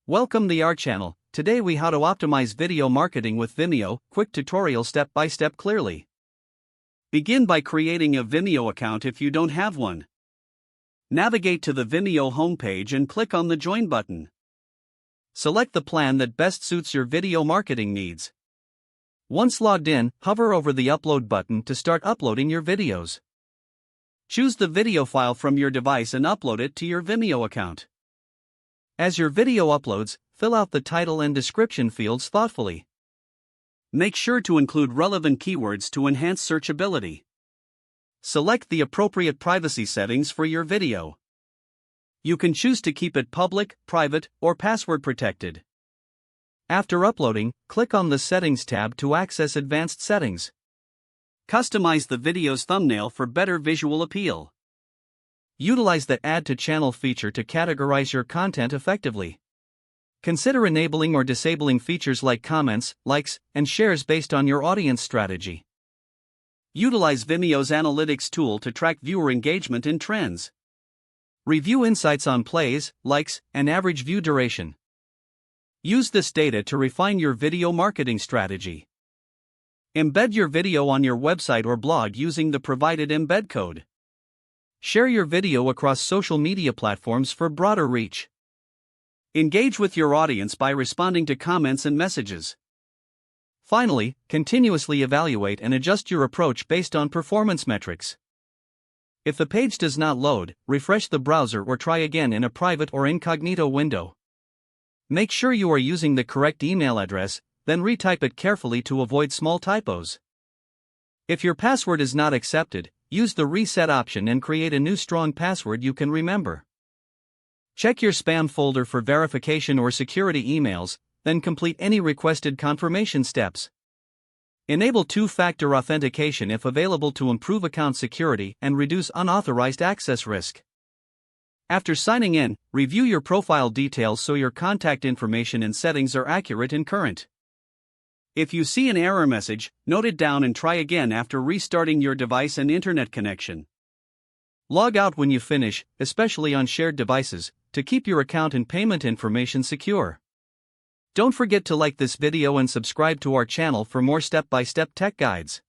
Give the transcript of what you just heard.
Welcome to our channel. Today we how to optimize video marketing with Vimeo, quick tutorial step by step clearly. Begin by creating a Vimeo account if you don't have one. Navigate to the Vimeo homepage and click on the Join button. Select the plan that best suits your video marketing needs. Once logged in, hover over the Upload button to start uploading your videos. Choose the video file from your device and upload it to your Vimeo account. As your video uploads, fill out the title and description fields thoughtfully. Make sure to include relevant keywords to enhance searchability. Select the appropriate privacy settings for your video. You can choose to keep it public, private, or password protected. After uploading, click on the Settings tab to access advanced settings. Customize the video's thumbnail for better visual appeal. Utilize the Add to Channel feature to categorize your content effectively. Consider enabling or disabling features like comments, likes, and shares based on your audience strategy. Utilize Vimeo's analytics tool to track viewer engagement and trends. Review insights on plays, likes, and average view duration. Use this data to refine your video marketing strategy. Embed your video on your website or blog using the provided embed code. Share your video across social media platforms for broader reach. Engage with your audience by responding to comments and messages. Finally, continuously evaluate and adjust your approach based on performance metrics. If the page does not load, refresh the browser or try again in a private or incognito window. Make sure you are using the correct email address, then retype it carefully to avoid small typos. If your password is not accepted, use the reset option and create a new strong password you can remember. Check your spam folder for verification or security emails, then complete any requested confirmation steps. Enable two-factor authentication if available to improve account security and reduce unauthorized access risk. After signing in, review your profile details so your contact information and settings are accurate and current. If you see an error message, note it down and try again after restarting your device and internet connection. Log out when you finish, especially on shared devices, to keep your account and payment information secure. Don't forget to like this video and subscribe to our channel for more step-by-step tech guides.